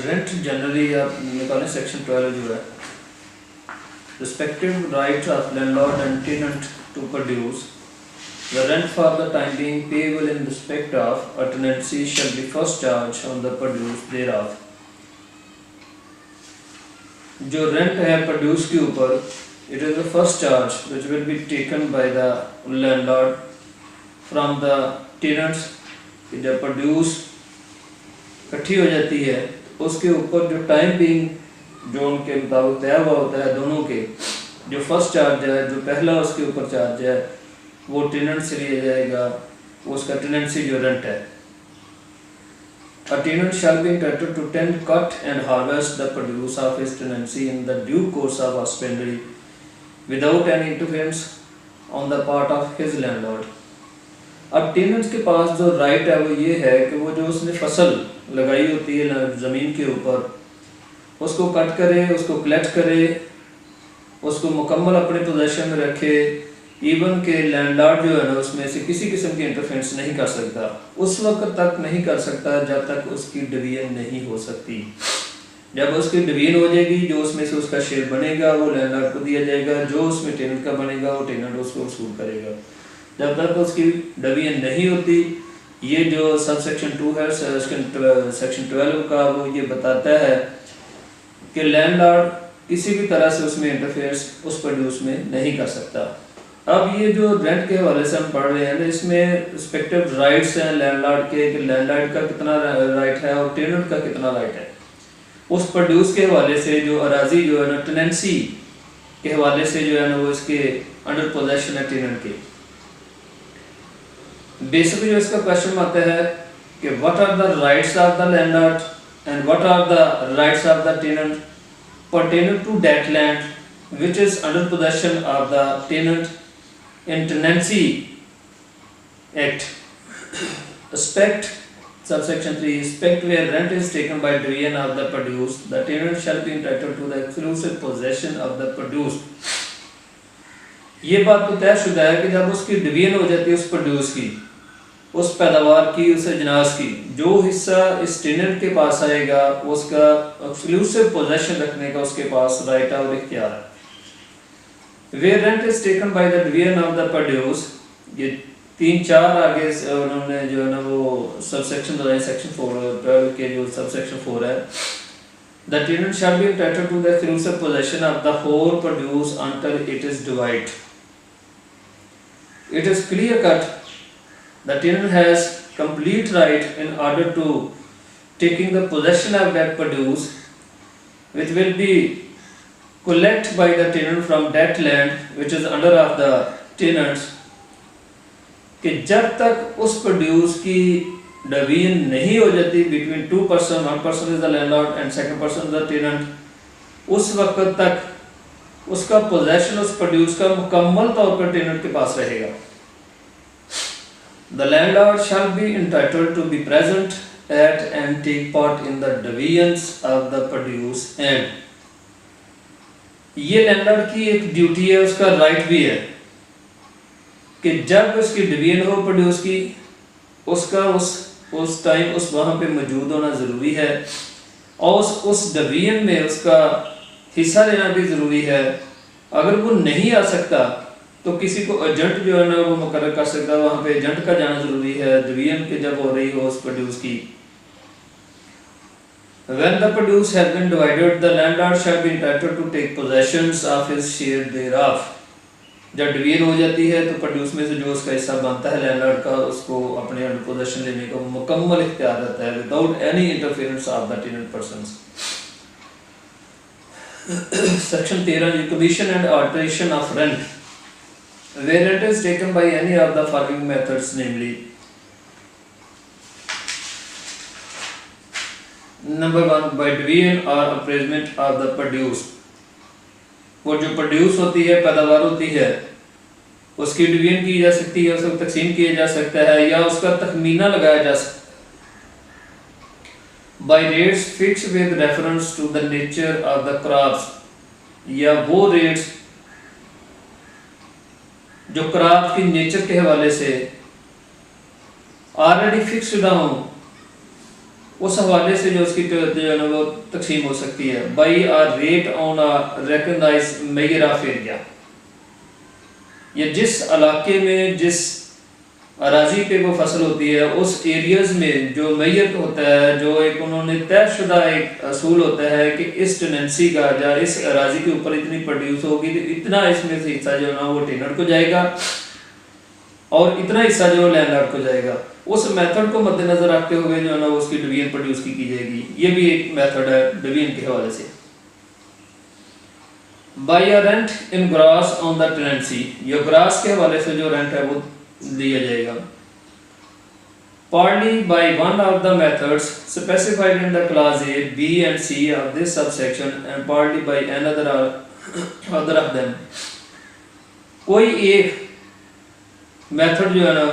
Rent generally आप निकालें section 12 जो है, respective right of landlord and tenant to produce the rent for the time being payable in respect of a tenancy shall be first charged on the produce thereof. जो rent है produce के ऊपर, it is the first charge which will be taken by the landlord from the tenants. जब produce इकट्ठी हो जाती है उसके ऊपर जो टाइम बीइंग जो उनके मुताबिक तय हुआ होता है दोनों के, जो फर्स्ट चार्ज है, जो पहला उसके ऊपर चार्ज है वो टेनेंट से लिया जाएगा, उसका टेनेंसी जो रेंट है. A tenant shall be entitled to tend, cut and harvest the produce of his tenancy in the due course of husbandry without any interference on the part of his landlord. अब tenant के पास जो right है वो ये है कि वो जो उसने फसल लगाई होती है ज़मीन के ऊपर उसको कट करे, उसको कलेक्ट करे, उसको मुकम्मल अपने पोजेशन में रखे. इवन के लैंडलॉर्ड जो है ना उसमें से किसी किस्म की इंटरफेरेंस नहीं कर सकता, उस वक्त तक नहीं कर सकता जब तक उसकी डिवीजन नहीं हो सकती. जब उसकी डिवीजन हो जाएगी जो उसमें से उसका शेयर बनेगा वो लैंडलॉर्ड को दिया जाएगा, जो उसमें टेनेंट का बनेगा वो टेनेंट उसको वसूल करेगा. जब तक उसकी डिवीजन नहीं होती, ये जो सब सेक्शन 2 है सेक्शन 12 का वो ये बताता है कि लैंडलॉर्ड किसी भी तरह से उसमें इंटरफेरेंस उस प्रोड्यूस में नहीं कर सकता. अब ये जो रेंट के हवाले से हम पढ़ रहे हैं ना, इसमें रिस्पेक्टिव राइट्स हैं लैंडलॉर्ड के, कि लैंडलॉर्ड का कितना राइट है और टेनेंट का कितना राइट है. उस प्रोड्यूस के हवाले से जो अराजी जो है ना टेनेंसी के हवाले से जो है ना वो इसके अंडर पोजेशन है टेनेंट के. बेसिकली जो इसका क्वेश्चन आता है कि what are the rights of the landlord and what are the rights of the tenant pertaining to that land which is under possession of the tenant in Tenancy Act. Aspect subsection 3 aspect where rent is taken by division of the produce, the tenant shall be entitled to the exclusive possession of the produce. ये बात तो तयशुदा है कि जब उसकी division हो जाती है उस प्रोड्यूस की, उस पैदावार की, उस अजनास की, जो हिस्सा इस टेनेंट के पास आएगा उसका एक्सक्लूसिव पोजेशन रखने का उसके पास राइट और इख्तियार है. Where rent is taken by the division of the produce, ये 3-4 आगे उन्होंने जो है ना वो सबसेक्शन बताए सेक्शन 4 के जो सबसेक्शन 4 है. The tenant shall be entitled to the exclusive possession of the whole produce until it is divided. It is clear cut. The tenant has complete right in order to taking the possession of that produce, which will be collected by the tenant from that land which is under of the tenants. कि जब तक उस produce की division नहीं हो जाती between 2 person, 1 person is the landlord and second person is the tenant, उस वक्त तक उसका पोजेशन उस प्रोड्यूस का मुकम्मल तौर पर टेनेंट के पास रहेगा. The landlord shall be entitled to be present at and take part in the divisions of the produce. And ये लैंडलॉर्ड की एक ड्यूटी है, उसका राइट भी है कि जब उसकी डिवीजन हो प्रोड्यूस की, उसका उस टाइम उस वहाँ पे मौजूद होना ज़रूरी है और उस डिवीजन में उसका हिस्सा लेना भी ज़रूरी है. अगर वो नहीं आ सकता तो किसी को एजेंट जो है ना वो मुकर्रर कर सकता है, वहाँ पे एजेंट का जाना ज़रूरी है डिवीजन के जब हो रही हो उस प्रोड्यूस की. When the produce has been divided, the landlord shall be entitled to take possessions of his share thereof. जब डिवीजन हो जाती है तो प्रोड्यूस में से जो उसका हिस्सा बनता है लैंडलॉर्ड का, उसको अपने अंडर पोजेशन लेने का मुकम्मल इख्तियार रहता है without any interference of the tenant persons. Section 13 commission and alteration of rent. Where rent is taken by any of the following methods, namely number 1 by division or appraisement of the produce. वो जो produce होती है, पैदावार होती है, उसकी division की जा सकती है, उसको तकसीम किया जा सकता है या उसका तखमीना लगाया जा सकता है. By rates fixed with reference to the nature of the crops, या वो रेट्स जो क्रॉप की नेचर के हवाले से ऑलरेडी फिक्स्ड ना हो उस हवाले से जो उसकी जो है ना वो तकसीम हो सकती है। By a rate on a recognize measure of area, या जिस इलाके में जिस अराजी पे वो फसल होती है उस एरियाज में जो मेजर होता है, जो एक उन्होंने तयशुदा एक असूल होता है कि इस टेनेंसी का या इस अराजी के ऊपर इतनी प्रोड्यूस होगी तो इतना इसमें से हिस्सा जो है ना वो टेनर को जाएगा और इतना हिस्सा जो लैंडलॉर्ड को जाएगा। उस मेथड को मद्देनजर रखते हुए जो है ना उसकी डिवीजन प्रोड्यूस की जाएगी। ये भी एक मेथड है डिवीजन के हवाले से। By a rent in gross on the tenancy, ये ग्रास के हवाले से जो रेंट है वो दिया जाएगा। partly by one of the methods specified in the clause A, B and C of this subsection and partly by another or other of them। कोई एक मेथड जो है ना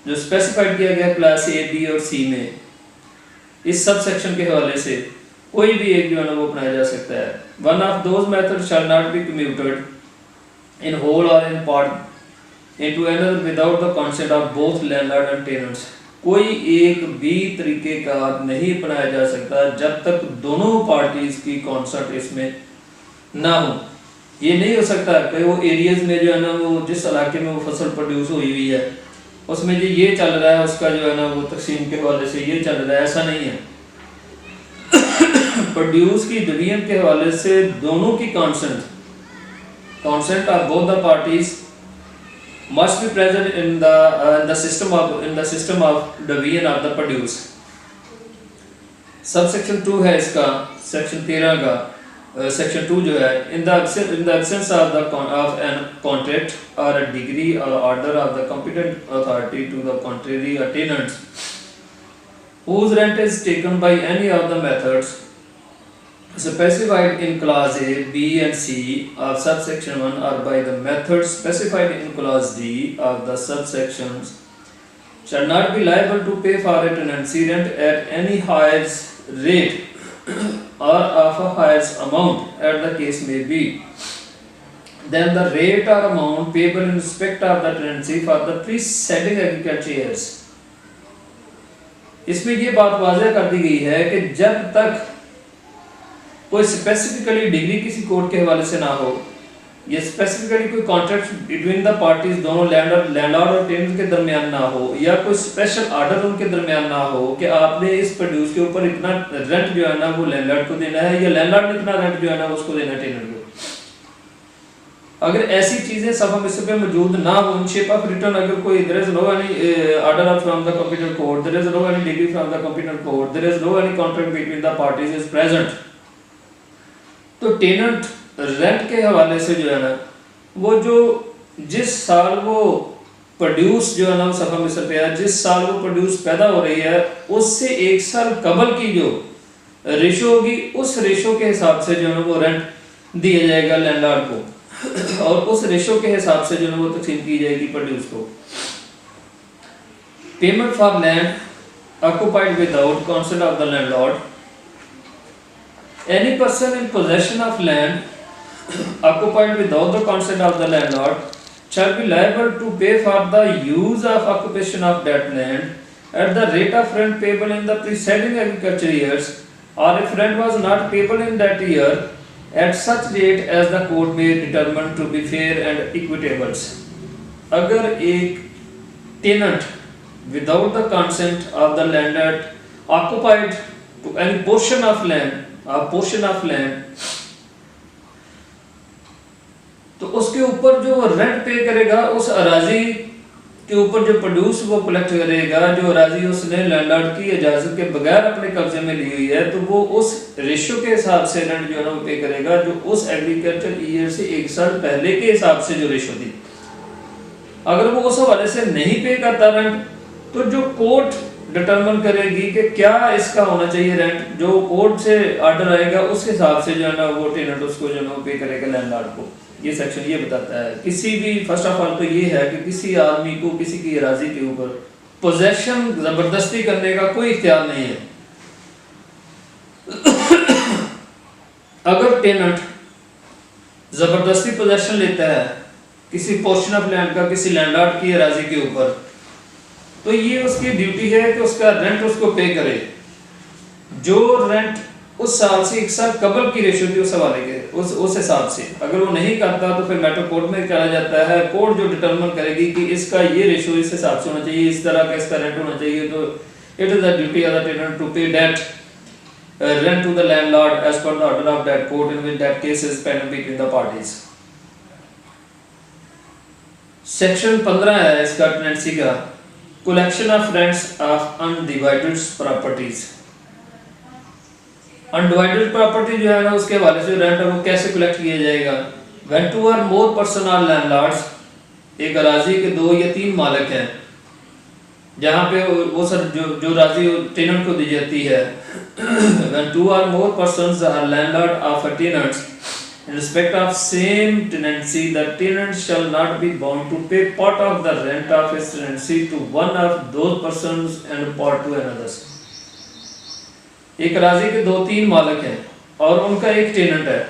जो स्पेसिफाइड किया गया क्लास ए, बी और सी में, इस सब सेक्शन के हवाले से कोई भी एक जो है ना वो अपनाया जा सकता है। One of those method shall not be commuted in whole or in part into another without the consent of both landlord and tenants। कोई एक भी तरीके का नहीं अपनाया जा सकता जब तक दोनों पार्टीज की कॉन्सेंट इसमें ना हो। ये नहीं हो सकता कि वो एरियाज में जो है ना वो जिस इलाके में वो फसल प्रोड्यूस हुई हुई है उसमें जो ये चल रहा है उसका जो है ना वो तकसीम के हवाले से ये चल रहा है, ऐसा नहीं है। प्रोड्यूस की डिवीजन के हवाले से दोनों की consent of both the parties must be present in the system of division of the produce। Subsection 2 है इसका, सेक्शन 13 का सेक्शन 2 जो है in the absence of an contract or a degree or order of the competent authority to the contrary or tenants whose rent is taken by any of the methods specified in clause A, B and C of subsection 1 or by the methods specified in clause D of the subsections shall not be liable to pay for a tenancy rent at any highest rate or of a highest amount as the case may be than the rate or amount payable in respect of the tenancy for the preceding agricultural years। इसमें ये बात वाज़ेह कर दी गई है कि जब तक कोई स्पेसिफिकली डिग्री किसी कोर्ट के हवाले से ना हो या स्पेसिफिकली कोई कॉन्ट्रैक्ट बिटवीन द पार्टीज दोनों लैंडलॉर्ड और टेनेंट के दरमियान ना हो या कोई स्पेशल ऑर्डर उनके दरमियान ना हो कि आपने इस प्रोड्यूस के ऊपर इतना रेंट जो है ना वो लैंडलॉर्ड को देना है या लैंडलॉर्ड ने इतना रेंट जो है ना उसको देना है टेनेंट को। अगर ऐसी चीजें सब हम इसमें मौजूद ना हो इन शेप ऑफ रिटर्न, अगर कोई there is no any order from the computer court, there is no any degree from the computer court, there is no any contract between the parties is present, तो tenant rent के हवाले से जो है ना वो जो जिस साल वो प्रोड्यूस जो है ना सफा मिस्र पे है, जिस साल वो प्रोड्यूस पैदा हो रही है उससे एक साल कबल की जो रेशो होगी उस रेशो के हिसाब से जो है ना वो रेंट दिया जाएगा लैंडलॉर्ड को और उस रेशो के हिसाब से जो है वो तकसीम की जाएगी प्रोड्यूस को। Payment for land occupied without consent of the landlord, any person in possession of land occupied without the consent of the landlord shall be liable to pay for the use of occupation of that land at the rate of rent payable in the preceding agricultural years, or if rent was not payable in that year at such rate as the court may determine to be fair and equitable। अगर एक tenant without the consent of the landlord occupied to any portion of land तो उसके ऊपर जो rent पे करेगा उस अराजी के ऊपर जो प्रोड्यूस वो कलेक्ट करेगा, जो अराजी उसने लैंडलॉर्ड की इजाजत के बगैर अपने कब्जे में ली हुई है, तो वो उस रेशियो के हिसाब से रेंट जो है ना वो पे करेगा जो उस एग्रीकल्चर ईयर से एक साल पहले के हिसाब से जो रेशियो थी। अगर वो उस हवाले से नहीं पे करता रेंट तो जो कोर्ट डिटरमिन करेगी कि क्या इसका होना चाहिए रेंट, जो कोर्ट से ऑर्डर आएगा उस हिसाब से जो है ना वो टेनेंट उसको जो है ना पे करेगा लैंडलॉर्ड को। ये सेक्शन ये बताता है किसी भी फर्स्ट ऑफ ऑल तो ये है कि किसी आदमी को किसी की अराजी के ऊपर पोजेशन जबरदस्ती करने का कोई इख्तियार नहीं है। अगर टेनेंट जबरदस्ती पोजेशन लेता है किसी पोर्शन ऑफ लैंड का किसी लैंडलॉर्ड की अराजी के ऊपर, तो ये उसकी ड्यूटी है कि उसका रेंट उसको पे करे। जो रेंट उस साल से एक साल कबल की रेशियो थी उस हवाले के उस हिसाब से, अगर वो नहीं करता तो फिर मैटर कोर्ट में चला जाता है। कोर्ट जो डिटरमिन करेगी कि इसका ये रेशियो इस हिसाब से होना चाहिए, इस तरह का इसका रेंट होना चाहिए, तो it is the duty of the tenant to pay that rent to the landlord as per the order of that court in which that case is pending between the parties। Section 15 है इसका tenancy का, collection of rents of undivided properties. Undivided property जो है ना उसके हवाले से rent है वो कैसे कलेक्ट किया जाएगा। When two or more person are landlords, एक राजी के 2 या 3 मालिक हैं, जहाँ पे वो सर जो राजी टेनेंट को दी जाती है। When 2 or more persons are landlord of a tenant in respect of same tenancy, the tenant shall not be bound to pay part of the rent of his tenancy to one of those persons and part to another। एक राजी के 2-3 मालिक हैं और उनका एक tenant है,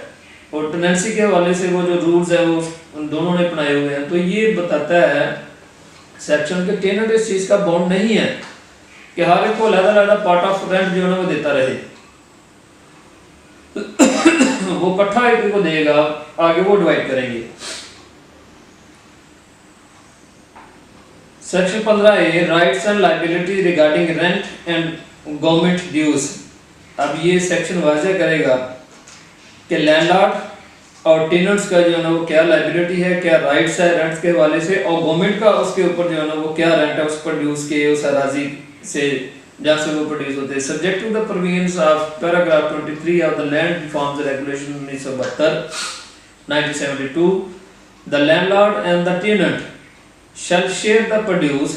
और टेनेंसी के हवाले से वो जो रूल्स है वो उन दोनों ने अपनाए हुए हैं। तो ये बताता है सेक्शन के टेनेंट इस चीज का बॉन्ड नहीं है कि हर एक को अलग-अलग पार्ट ऑफ रेंट जो है वो देता रहे, वो इकट्ठा एक को देगा, आगे वो डिवाइड करेंगे। Section 15A rights and liability regarding rent and government dues. अब ये सेक्शन वाज़ेह करेगा कि लैंडलॉर्ड और टेनेंट्स का जो है ना वो क्या लायबिलिटी है, क्या राइट्स है रेंट्स के हवाले से, और गवर्नमेंट का उसके ऊपर जो है ना वो क्या रेंट है उस पर ड्यूज के उस अराजी से जहाँ से वो प्रोड्यूस होते हैं। Subject to the provisions of paragraph 23 of the land reforms regulation 1972, the landlord and the tenant shall share the produce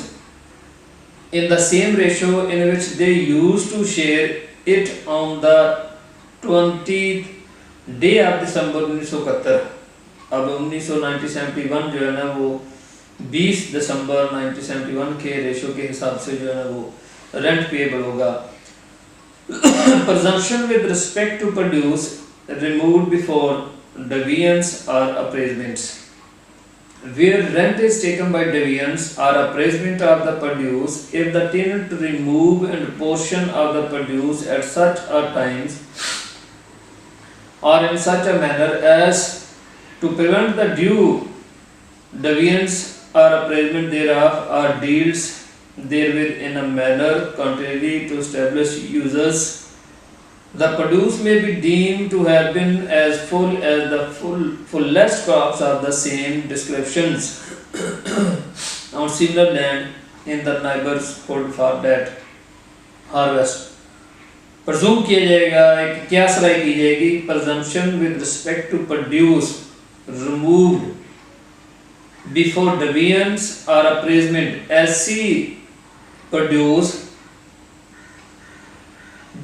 in the same ratio in which they used to share it on the 20th day of December 1971। अब 1971 जो है ना वो 20 दिसंबर 1971 के ratio के हिसाब से जो है ना वो रेंट पेएबल होगा। Presumption with respect to produce removed before deviance or appraisements। Where rent is taken by deviance or appraisement of the produce, if the tenant remove and portion of the produce at such a times or in such a manner as to prevent the due deviance or appraisement thereof, or deals therewith in a manner contrary to established uses, the produce may be deemed to have been as full as the fullest crops of the same descriptions on similar land in the neighborhood for that harvest। Presume किया जाएगा, एक क्या सराई की जाएगी, presumption with respect to produce removed before deviance or appraisement as see produce,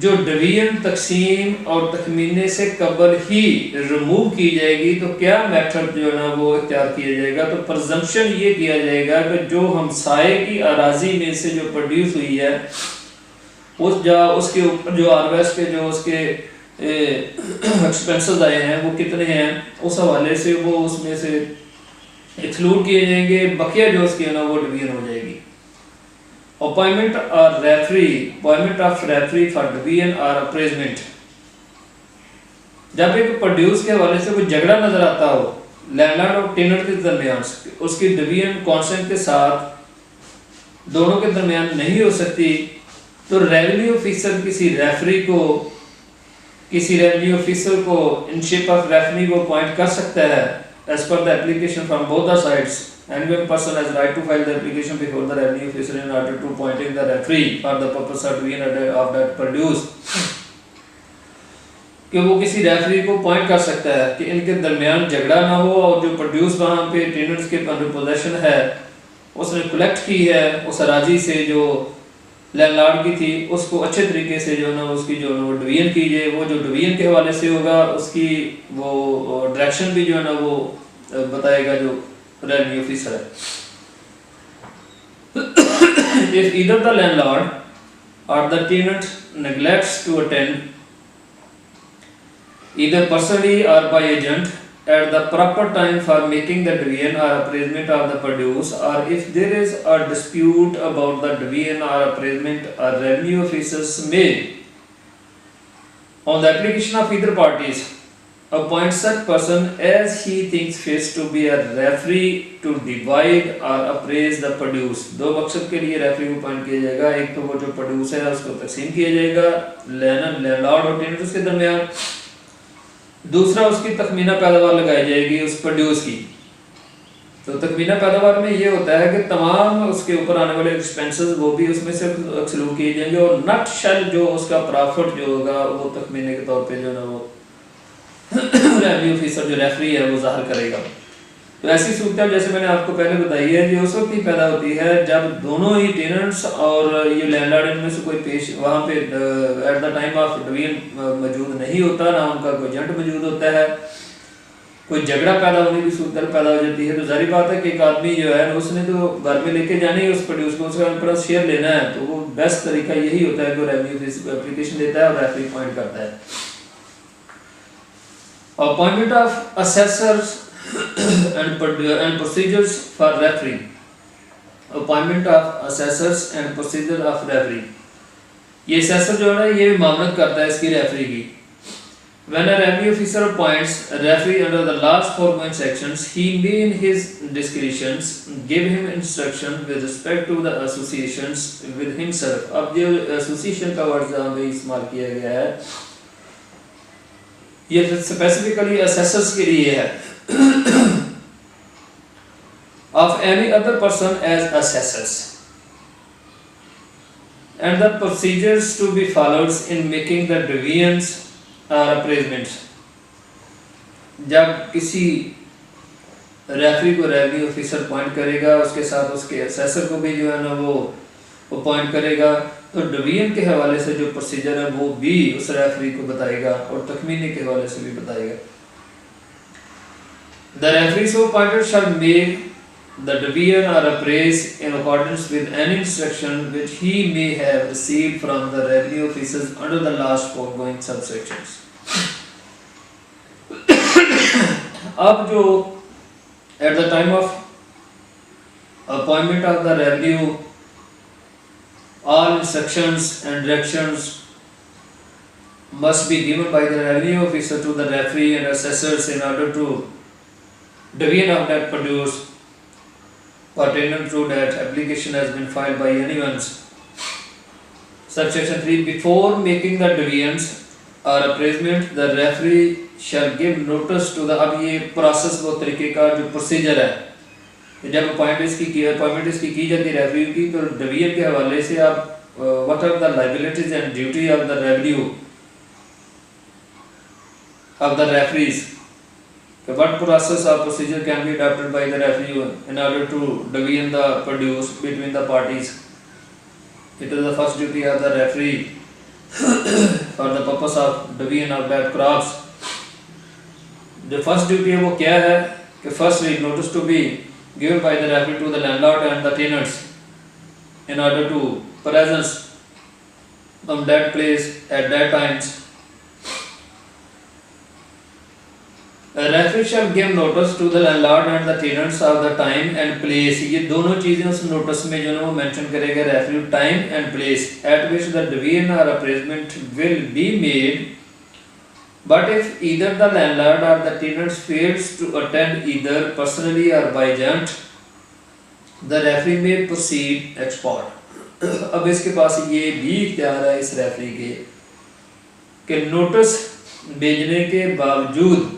जो division तकसीम और तखमीने से कबल ही रिमूव की जाएगी, तो क्या मेथड जो है ना वो इख्तियार किया जाएगा। तो प्रजम्पशन ये किया जाएगा कि जो हमसाये की अराजी में से जो प्रोड्यूस हुई है उसके ऊपर जो हार्वेस्ट के जो उसके एक्सपेंसेस आए हैं वो कितने हैं, उस हवाले से वो उसमें से एक्सक्लूड किए जाएंगे, बकिया जो उसकी है ना वो डिवीजन हो जाएगी। अपॉइंटमेंट और referee, appointment of referee for division और अप्रेजमेंट। जब एक प्रोड्यूस के हवाले से कोई झगड़ा नजर आता हो लैंडलॉर्ड और टेनेंट के दरमियान, उसकी डिवीजन कॉन्सेंट के साथ दोनों के दरमियान नहीं हो सकती, तो रेवेन्यू ऑफिसर किसी रेवेन्यू ऑफिसर को इन शिप ऑफ रेफरी को अपॉइंट कर सकता है as per the application from both the sides. And one person has right to file the application before the revenue officer in order to appointing the referee for the purpose of division of that produce। कि वो किसी referee को appoint कर सकता है कि इनके दरमियान झगड़ा ना हो, और जो प्रोड्यूस वहाँ पे टेनेंट्स के अंडर पोजेशन है उसने कलेक्ट की है उस अराजी से जो लैंडलॉर्ड की थी, उसको अच्छे तरीके से जो ना उसकी जो वो डिवीजन की जाए। वो जो डिवीजन के हवाले से होगा उसकी वो डायरेक्शन भी जो है ना वो बताएगा जो revenue officer। If either the landlord or the tenant neglects to attend either personally or by agent at the proper time for making the division or appraisement of the produce, or if there is a dispute about the division or appraisement, a revenue officers may On the application of either parties, appoint such person as he thinks fit to be a referee to divide or appraise the produce. दो मकसद के लिए referee को appoint किया जाएगा, एक तो वो जो प्रोड्यूस है उसको तकसीम किया जाएगा लैंडलॉर्ड और टेनेंट के दरमियान, दूसरा उसकी तखमीना पैदावार लगाई जाएगी उस प्रोड्यूस की। तो तखमीना पैदावार में ये होता है कि तमाम उसके ऊपर आने वाले एक्सपेंसेस वो भी उसमें से एक्सक्लूड किए जाएंगे और नट शेल जो उसका प्रॉफिट जो होगा वो तखमीने के तौर पे जो ना वो रेवेन्यू ऑफिसर जो रेफरी है वो जाहिर करेगा। तो ऐसी सूरत जैसे मैंने आपको पहले बताई है ये उस वक्त ही पैदा होती है जब दोनों ही टेनेंट्स और ये लैंडलॉर्ड इनमें से कोई पेश वहाँ पे at the time of division मौजूद नहीं होता, ना उनका कोई एजेंट मौजूद होता है, कोई झगड़ा पैदा होने की सूरत पैदा हो जाती है। तो जाहिर बात है कि एक आदमी जो है उसने तो घर में लेके जाने ही उस प्रोड्यूस को उसका अपना शेयर लेना है, तो वो बेस्ट तरीका यही होता है कि वो रेवेन्यू ऑफिस को एप्लीकेशन देता है और रेफरी अपॉइंट करता है। Appointment of assessors and procedures for referee. Appointment of assessors and procedure of referee. ये असेसर जो है ना ये मामलत करता है इसकी रेफरी की। When a revenue officer appoints a referee under the last foregoing sections, he may in his discretions give him instruction with respect to the associations with himself. अब जो association का वर्ड जहाँ पे इस्तेमाल किया गया है ये specifically assessors के लिए है of any other person as assessors and the procedures to be followed in making the deviance appraisement। जब किसी रेफरी को रेवेन्यू ऑफिसर अपॉइंट करेगा उसके साथ उसके असेसर को भी जो है ना वो अपॉइंट करेगा, तो डिवीजन के हवाले से जो प्रोसीजर है वो भी उस रेफरी को बताएगा और तखमीने के हवाले से भी बताएगा। The referee so appointed shall make the division or appraise in accordance with any instruction which he may have received from the revenue officers under the last foregoing subsections। अब जो at the time of appointment of the revenue all instructions and directions must be given by the revenue officer to the referee and assessors in order to division of that produce pertinent to that application has been filed by anyone's। Subsection 3 before making the divisions or appraisement the referee shall give notice to the। अब ये process वो तरीके का जो procedure है जब appointment इसकी की जाती है रेफरी की, तो डिवीजन के हवाले से आप what are the liabilities and duty of the revenue of the referees, what process or procedure can be adopted by the referee in order to divide the produce between the parties। It is the first duty of the referee for the purpose of division of that crops। The first duty है वो क्या है कि first week notice to be given by the referee to the landlord and the tenants in order to presence from that place at that times। A referee shall give notice to the landlord and the tenants of the time and place। ये दोनों चीजें उस notice में जो है वो mention करेगा referee, time and place at which the division or appraisement will be made। But if either the landlord or the tenants fails to attend either personally or by agent, the referee may proceed ex parte। अब इसके पास ये भी इख्तियार है इस referee के कि notice भेजने के बावजूद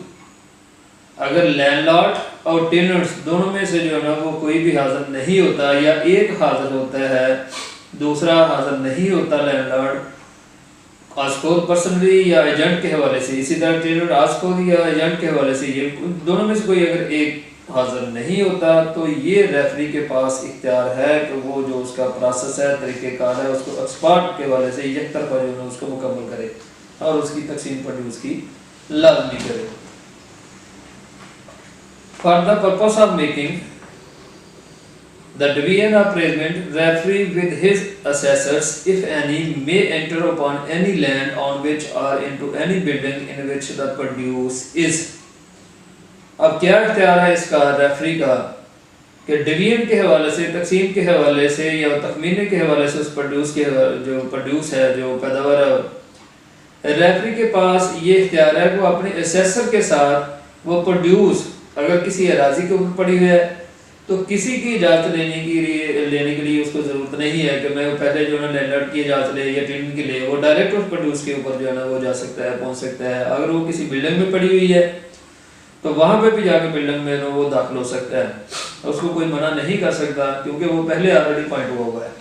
अगर लैंडलॉर्ड और टेनेंट्स दोनों में से जो है ना वो कोई भी हाजिर नहीं होता या एक हाजिर होता है दूसरा हाजिर नहीं होता, लैंडलॉर्ड आज खुद पर्सनली या एजेंट के हवाले से, इसी तरह टेनेंट आज खुद या एजेंट के हवाले से, ये दोनों में से कोई अगर एक हाजिर नहीं होता तो ये रेफरी के पास इख्तियार है कि वो जो उसका प्रोसेस है तरीक़ेकार है उसको एक्सपर्ट के हवाले से एक तरफा जो है उसको मुकम्मल करे और उसकी तकसीम प्रोड्यूस की लाजमी करे। For the purpose of making the division of appraisement, referee with his assessors, if any, may enter upon any land on which or into any building in which the produce is। अब क्या इख्तियार है इसका referee का कि division के हवाले से, तकसीम के हवाले से या तखमीने के हवाले से उस प्रोड्यूस के जो प्रोड्यूस है जो पैदावार रेफरी के पास ये इख्तियार है कि वो अपने असेसर के साथ वो प्रोड्यूस, अगर किसी अराजी के ऊपर पड़ी हुई है तो किसी की इजाज़त लेने के लिए उसको ज़रूरत नहीं है कि मैं पहले जो है लैंडलॉर्ड की इजाज़त ले या टेनेंट की ले, वो डायरेक्ट उस प्रोड्यूस के ऊपर जो है ना वो जा सकता है, पहुंच सकता है। अगर वो किसी बिल्डिंग में पड़ी हुई है तो वहाँ पे भी जाके बिल्डिंग में वो दाखिल हो सकता है, उसको कोई मना नहीं कर सकता क्योंकि वो पहले ऑलरेडी पॉइंट हुआ है।